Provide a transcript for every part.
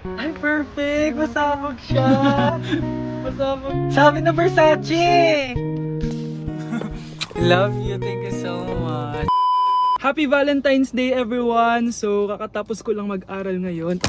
Ay, perfect! Masabog siya! Masabog. Sabi na Versace! Love you. Thank you so much. Happy Valentine's Day, everyone! So, kakatapos ko lang mag-aral ngayon.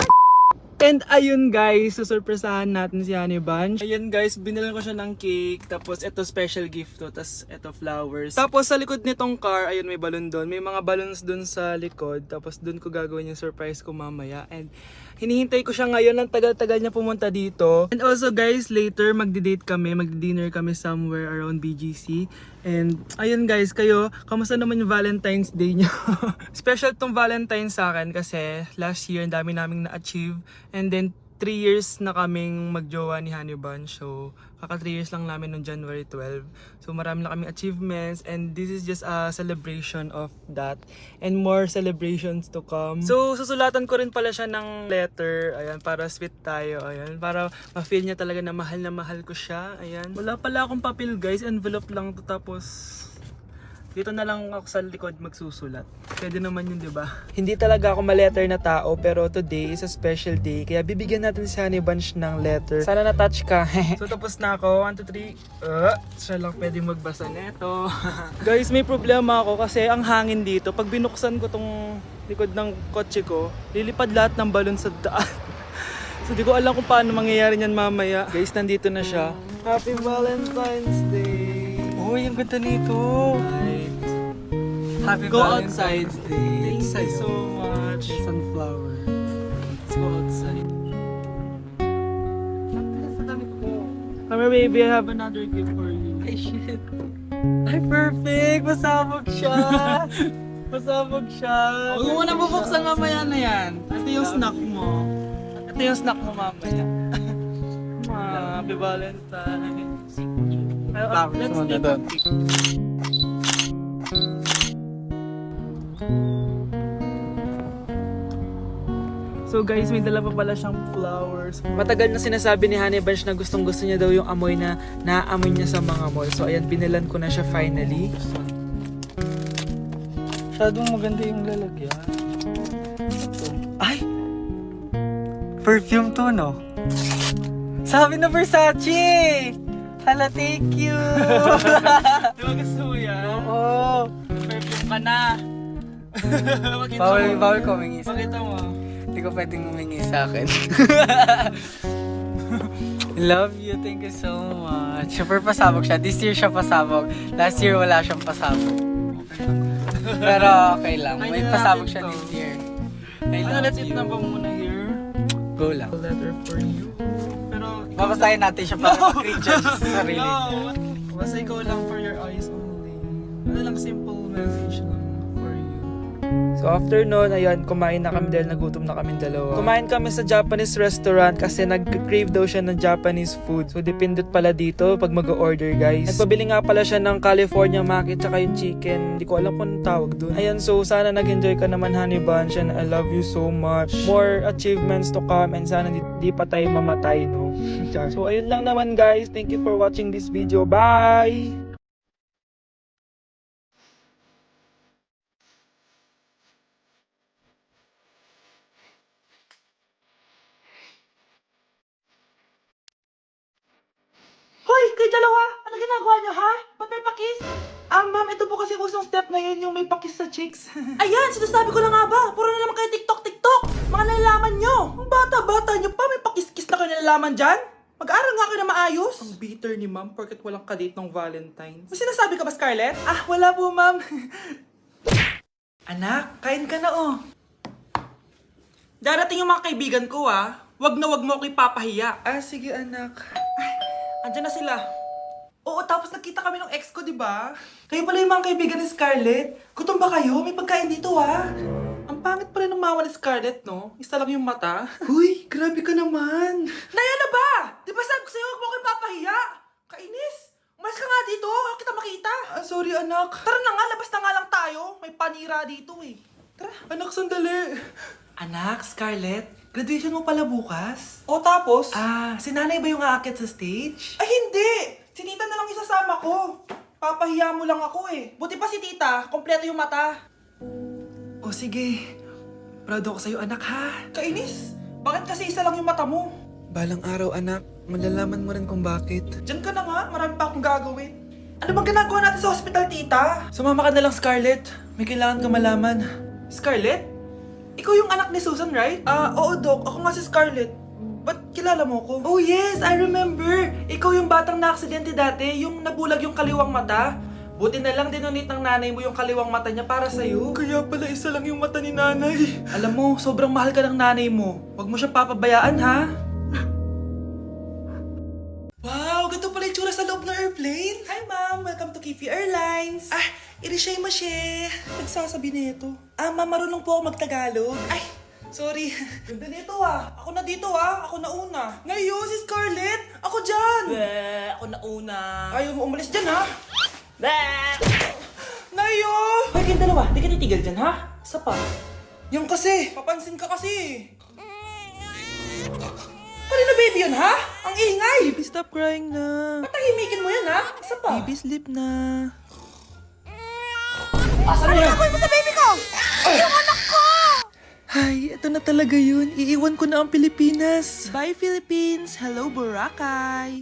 And ayun guys, susurpresahan natin si Honey Bunch. Ayun guys, binilan ko siya ng cake. Tapos ito special gift to. Tapos ito flowers. Tapos sa likod nitong car, ayun may balon doon. May mga balloons doon sa likod. Tapos doon ko gagawin yung surprise ko mamaya. And hinihintay ko siya ngayon. Ang tagal-tagal niya pumunta dito. And also guys, later magdi-date kami. Magdi-dinner kami somewhere around BGC. And ayun guys, kayo, kamusta naman yung Valentine's Day niyo? Special tong Valentine's sa akin kasi last year ang dami naming na-achieve. And then 3 years na kaming magjowa ni Honey Bunch. So kaka 3 years lang namin noong January 12. So marami na kaming achievements and this is just a celebration of that. And more celebrations to come. So susulatan ko rin pala siya ng letter. Ayan, para sweet tayo. Ayan, para ma-feel niya talaga na mahal ko siya. Ayan. Wala pala akong papel guys. Envelope lang to, tapos dito na lang ako sa likod magsusulat. Pwede naman yun, di ba? Hindi talaga ako ma-letter na tao, pero today is a special day. Kaya bibigyan natin si Honey Bunch ng letter. Sana na-touch ka. So tapos na ako. 1, 2, 3. Siya lang pwede magbasa neto. Guys, may problema ako kasi ang hangin dito. Pag binuksan ko tong likod ng kotse ko, lilipad lahat ng balon sa daan. So di ko alam kung paano mangyayari niyan mamaya. Guys, nandito na siya. Happy Valentine's Day! Uy, ang ganda nito! Happy Go Valentine's outside. Day! Thank Thank you so much! Sunflower. Let's go outside. Come here, baby, I have another gift for you. Ay, shit. Ay, perfect! Masabog siya! Masabog siya! Huwag mo muna bubuksan mamaya na yan. Ito yung snack mo. Ito yung snack mo mamaya. Happy Valentine's. Let's take a pic. So guys, may dala pa pala siyang flowers. Matagal na sinasabi ni Honey Bunch na gustong gusto niya daw yung amoy na naaamoy niya sa mga mall. So ayan, binilan ko na siya finally. Masyadong maganda yung lalagyan. Ay! Perfume to, no? Sabi na Versace! Hala, thank you! Di ba gusto mo yan? Oo! Perfume ka na! Bawal ko humingi sa Pakita mo. Hindi ko pwedeng humingi sa akin. Love you, thank you so much. Super pasabog siya. This year siya pasabog. Last year wala siyang pasabog. Pero okay lang. May pasabog siya this year. I love Let's eat you. na ba muna here? Go lang. A letter for you. Pero Babasahin natin siya para mag-recharge sa sarili. No! Basta ikaw lang for your eyes only. Ano lang, simple message lang for you. So after nun, ayan, kumain na kami dahil nagutom na kami dalawa. Kumain kami sa Japanese restaurant kasi nag-crave daw siya ng Japanese food. So dependent pala dito pag mag-order, guys. Nagpabili nga pala siya ng California Maki tsaka yung chicken. Hindi ko alam kung anong tawag dun. Ayan, so sana nag-enjoy ka naman, Honey Bunch, and I love you so much. More achievements to come and sana di pa tayo mamatay, no? So ayun lang naman, guys. Thank you for watching this video. Bye! Hoy, kayo dalawa! Ano ginagawa niyo, ha? Ba't may pakis? Ma'am, ito po kasi usong step na yun, yung may pakis sa chicks. Ayan, sinasabi ko na nga ba? Puro na naman kayo TikTok! Mga nalalaman nyo! Ang bata-bata nyo pa, may pakis-kis na kayo nalalaman dyan? Mag-aral nga kayo na maayos! Ang bitter ni ma'am, porket walang kadate ng Valentine's. May sinasabi ka ba, Scarlett? Wala po, ma'am. Anak, kain ka na, oh. Darating yung mga kaibigan ko, Wag na wag mo ako ipapahiya. Sige, anak. Andyan na sila. Oo, tapos nakita kami ng ex ko, di ba? Kayo pala yung mga kaibigan ni Scarlett. Gutom ba kayo? May pagkain dito, Ang pangit pala ng mama ni Scarlett, no? Isa lang yung mata. Huy, grabe ka naman. Naya na ba? Di ba sabi ko sa'yo, wag mo ako ipapahiya? Kainis! Umalis ka nga dito, huwag kita makita. Sorry, anak. Tara na nga, labas na nga lang tayo. May panira dito Tara. Anak, sandali. Anak, Scarlett, graduation mo pala bukas? O tapos? Si nanay ba yung aakit sa stage? Ay hindi! Si tita na lang isasama ko. Papahiya mo lang ako Buti pa si tita, kompleto yung mata. O sige, proud ako sa'yo, anak, ha? Kainis! Bakit kasi isa lang yung mata mo? Balang araw anak, malalaman mo rin kung bakit. Diyan ka na nga, marami pa akong gagawin. Ano bang ginagawa natin sa hospital, tita? Sumama ka na lang, Scarlett. May kailangan ka malaman. Scarlett? Ikaw yung anak ni Susan, right? Oo, Doc. Ako nga si Scarlett. Ba't kilala mo ko? Oh yes, I remember. Ikaw yung batang na-aksidente dati, yung nabulag yung kaliwang mata. Buti na lang dinonate ng nanay mo yung kaliwang mata niya para sa'yo. Kaya pala isa lang yung mata ni nanay. Alam mo, sobrang mahal ka ng nanay mo. Huwag mo siyang papabayaan, ha? Wow, ganito pala yung tsura sa loob ng airplane. Hi, ma'am. Welcome to Kifi Airlines. Irishay mashe. Nagsasabi nito. Ma'am, marunong po ako magtagalog. Ay, sorry. Ganda nito, Ako na dito, Ako na una. Ngayon, si Scarlett. Ako dyan. Ako na una. Ayaw mo umalis dyan, ha? Nayo! Hoy, kayong dalawa, di ka titigil dyan, ha? Isa pa. Yung kasi, papansin ka kasi. Kanina baby yun, ha? Ang ingay! Baby, stop crying na. Patahimikin mo yan, ha? Isa pa. Baby, sleep na. Asan na yan? Ano sa baby ko? Yung anak ko! Ay, ito na talaga yun. Iiwan ko na ang Pilipinas. Bye, Philippines! Hello, Boracay!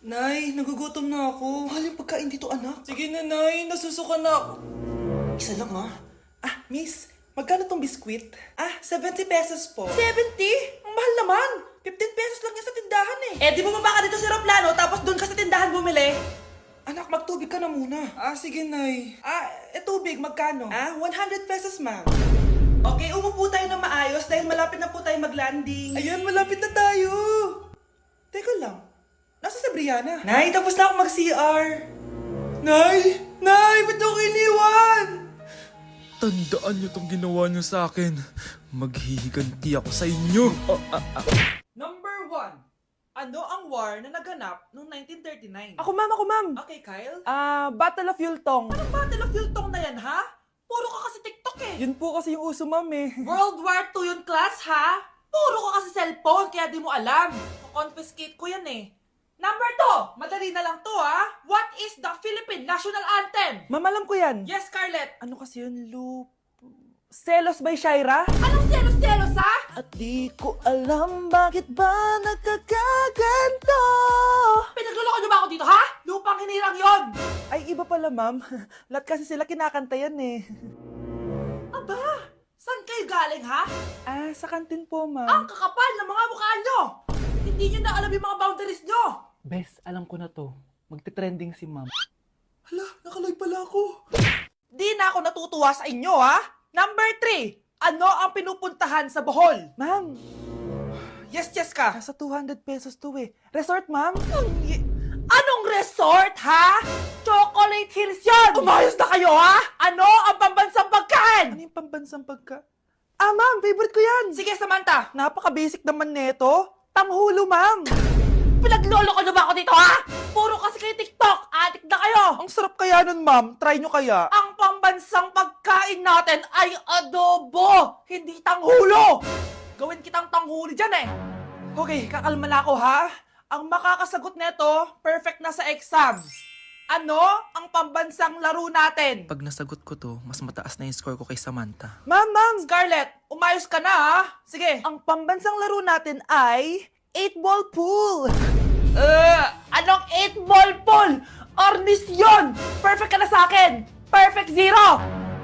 Nay, nagugutom na ako. Mahal yung pagkain dito, anak. Sige na, Nay. Nasusuka na ako. Isa lang, ha? Miss, magkano tong biskwit? 70 pesos po. 70? Ang mahal naman. 15 pesos lang yan sa tindahan eh. Di bumaba ka dito sa aeroplano tapos doon ka sa tindahan bumili. Anak, magtubig ka na muna. Sige, Nay. Tubig, magkano? 100 pesos, ma'am. Okay, umupo tayo na maayos dahil malapit na po tayo mag-landing. Ayun, malapit na tayo. Teka lang. Nasa si Brianna? Nay, tapos na ako mag-CR. Nay! Nay! Ba't ako iniwan? Tandaan niyo tong ginawa niyo sa akin. Maghihiganti ako sa inyo. Number 1. Ano ang war na naganap noong 1939? Ako ma'am. Okay, Kyle. Battle of Yultong. Anong Battle of Yultong na yan, ha? Puro ka kasi TikTok eh. Yun po kasi yung uso ma'am eh. World War II yun, class, ha? Puro ka kasi cellphone, kaya di mo alam. Confiscate ko yan eh. Number 2. Madali na lang to, ha? What is the Philippine National Anthem? Ma'am, alam ko yan. Yes, Scarlett. Ano kasi yun, Loop? Selos by Shaira? Anong selos-selos, ha? At di ko alam bakit ba nagkakaganto. Pinagluloko niyo ba ako dito, ha? Lupang hinirang yon. Ay, iba pala ma'am. Lahat kasi sila kinakanta yan eh. Aba, saan kayo galing, ha? Sa kantin po Ang ma'am. kakapal ng mga mukha nyo! Hindi nyo na alam yung mga boundaries nyo! Bes, alam ko na to. Magte-trending si ma'am. Hala, nakalive pala ako. Di na ako natutuwa sa inyo, ha? Number 3. Ano ang pinupuntahan sa Bohol? Ma'am, Yes ka. nasa 200 pesos to eh. Resort ma'am? Anong resort, ha? Chocolate Hills yun! Umayos na kayo, ha? Ano ang pambansang pagkain? Ano yung pambansang pagka... Ma'am, favorite ko yan. Sige, Samantha. Napaka-basic naman neto. Tanghulo, ma'am. Pinaglolo ko na ba ako dito, ha? Puro kasi kayo TikTok. Adik na kayo. Ang sarap kaya nun, ma'am. Try nyo kaya. Ang pambansang pagkain natin ay adobo, hindi tanghulo. Gawin kitang tanghuli dyan eh. Okay, kakalma na ako ha. Ang makakasagot neto, perfect na sa exam. Ano ang pambansang laro natin? Pag nasagot ko to, mas mataas na yung score ko kay Samantha. Ma'am, Scarlett, umayos ka na ha. Sige. ang pambansang laro natin ay 8-ball pool. Anong 8-ball pool? Ornis yun! Perfect ka na sa akin! Perfect 0!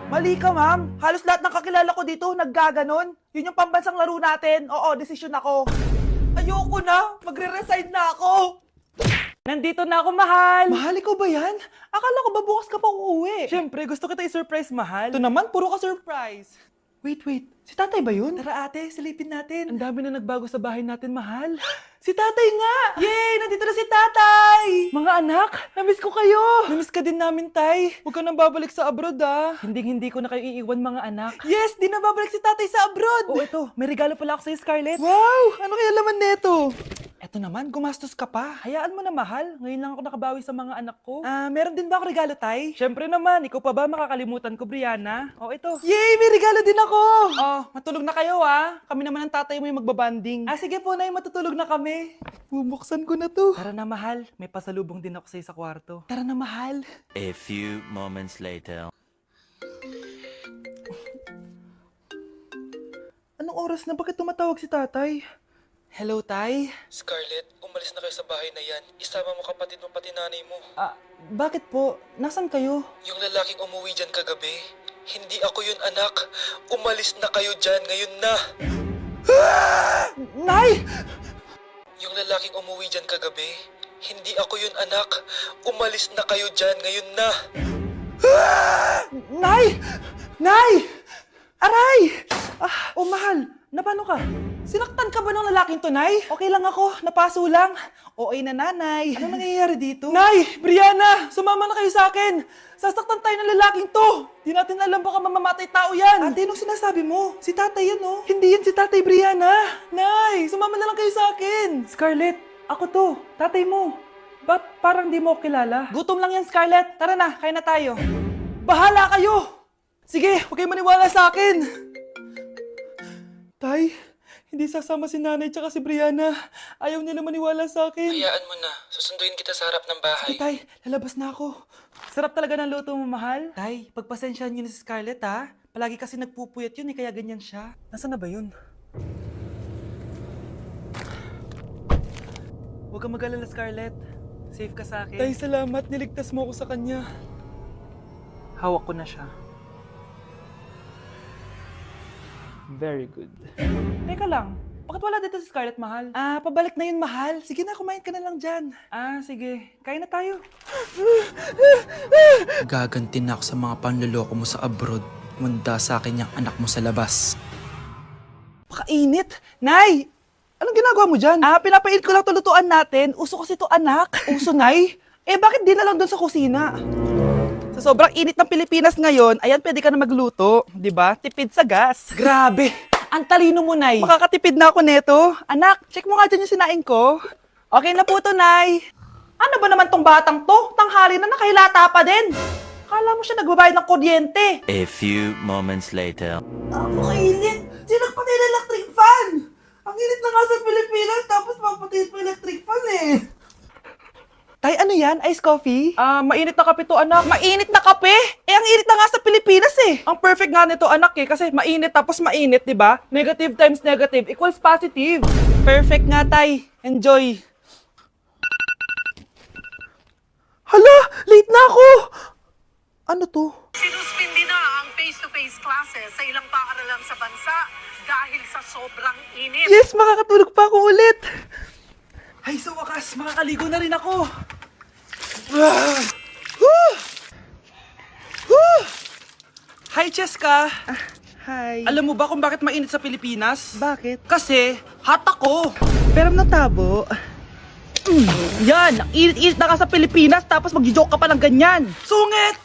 Mali ka, ma'am. Halos lahat ng kakilala ko dito naggaganon. Yun yung pambansang laro natin. Oo, desisyon ako. Ayoko na. Magre-resign na ako. Nandito na ako, mahal. Mahal, ikaw ba yan? Akala ko ba bukas ka pa uuwi? Siyempre, gusto kita i-surprise, mahal. Ito naman, puro ka surprise. Wait. Si tatay ba yun? Tara ate, silipin natin. Ang dami na nagbago sa bahay natin, mahal. Si tatay nga! Yay! Nandito na si tatay! Mga anak, namiss ko kayo! Namiss ka din namin, tay. Huwag ka nang babalik sa abroad, ah. Hindi ko na kayo iiwan, mga anak. Yes! Di na babalik si tatay sa abroad! Oh, ito. May regalo pala ako sa'yo, Scarlett. Wow! Ano kaya laman neto? Eto naman, gumastos ka pa. Hayaan mo na, mahal. Ngayon lang ako nakabawi sa mga anak ko. Meron din ba ako regalo, tay? Siyempre naman. Ikaw pa ba makakalimutan ko, Brianna? Oh, ito. Yay! May regalo din ako! Oh, matulog na kayo, ah. Kami naman ang tatay mo yung magbabanding. Sige po, Nay, matutulog na kami. Bubuksan ko na to. Tara na, mahal. May pasalubong din ako sa'yo sa kwarto. Tara na, mahal. A few moments later. Anong oras na? Bakit tumatawag si tatay? Hello, tay? Scarlett, umalis na kayo sa bahay na yan. Isama mo kapatid mo pati nanay mo. Bakit po? Nasaan kayo? Yung lalaking umuwi dyan kagabi, hindi ako yun anak. Umalis na kayo dyan ngayon na. Nay! Yung lalaking umuwi dyan kagabi, hindi ako yun anak. Umalis na kayo dyan ngayon na. Nay! Nay! Aray! Mahal. Napano ka? Sinaktan ka ba ng lalaking to, Nay? Okay lang ako. Napaso lang. Okay na, nanay. Ano nangyayari dito? Nay! Brianna! Sumama na kayo sa akin! Sasaktan tayo ng lalaking to! Di natin alam baka mamamatay tao yan! Ate, anong sinasabi mo? Si tatay yan, oh. Hindi yan si tatay, Brianna! Nay! Sumama na lang kayo sa akin! Scarlett, ako to. Tatay mo. Ba't parang di mo ako kilala? Gutom lang yan, Scarlett. Tara na, kain na tayo. Bahala kayo! Sige, huwag kayo maniwala sa akin! Tay, hindi sasama si nanay tsaka si Brianna. Ayaw nila maniwala sa akin. Hayaan mo na. Susunduin kita sa harap ng bahay. Sige, tay, lalabas na ako. Sarap talaga ng luto mo, mahal. Tay, pagpasensyahan niyo na si Scarlett, ha? Palagi kasi nagpupuyat yun, kaya ganyan siya. Nasaan na ba yun? Huwag kang mag-alala, Scarlett. Safe ka sa akin. Tay, salamat. Niligtas mo ako sa kanya. Hawak ko na siya. Very good. Teka lang, bakit wala dito si Scarlett, mahal? Pabalik na yun, mahal. Sige na, kumain ka na lang dyan. Sige. Kain na tayo. Gaganti na ako sa mga panloloko mo sa abroad. Munda sa akin yung anak mo sa labas. Pakainit. Nay! Anong ginagawa mo dyan? Pinapainit ko lang to lutuan natin. Uso kasi to, anak. Uso, Nay? Bakit di na lang doon sa kusina? Sa sobrang init ng Pilipinas ngayon, ayan, pwede ka na magluto. Di ba? Tipid sa gas. Grabe! Ang talino mo, Nay. Makakatipid na ako neto. Anak, check mo nga dyan yung sinaing ko. Okay na po to, Nay. Ano ba naman tong batang to? Tanghali na nakahilata pa din. Kala mo siya nagbabayad ng kuryente. A few moments later. Ang init! Sinagpatay na electric fan! Ang init na nga sa Pilipinas, tapos papatayin pa electric fan eh. Tay, ano yan? Ice coffee? Mainit na kape to, anak. Mainit na kape? Ang init na nga sa Pilipinas eh. Ang perfect nga nito, anak eh, kasi mainit tapos mainit, di ba? Negative times negative equals positive. Perfect nga, Tay. Enjoy. Hala! Late na ako! Ano to? Sinuspindi na ang face-to-face classes sa ilang paaralan sa bansa dahil sa sobrang init. Yes, makakatulog pa ako ulit. Ay, sa wakas, makakaligo na rin ako. Hi, Cheska. Hi. Alam mo ba kung bakit mainit sa Pilipinas? Bakit? Kasi, hot ako. Pero natabo. Yan, ang init-init na ka sa Pilipinas tapos mag-joke ka pa ng ganyan. Sungit!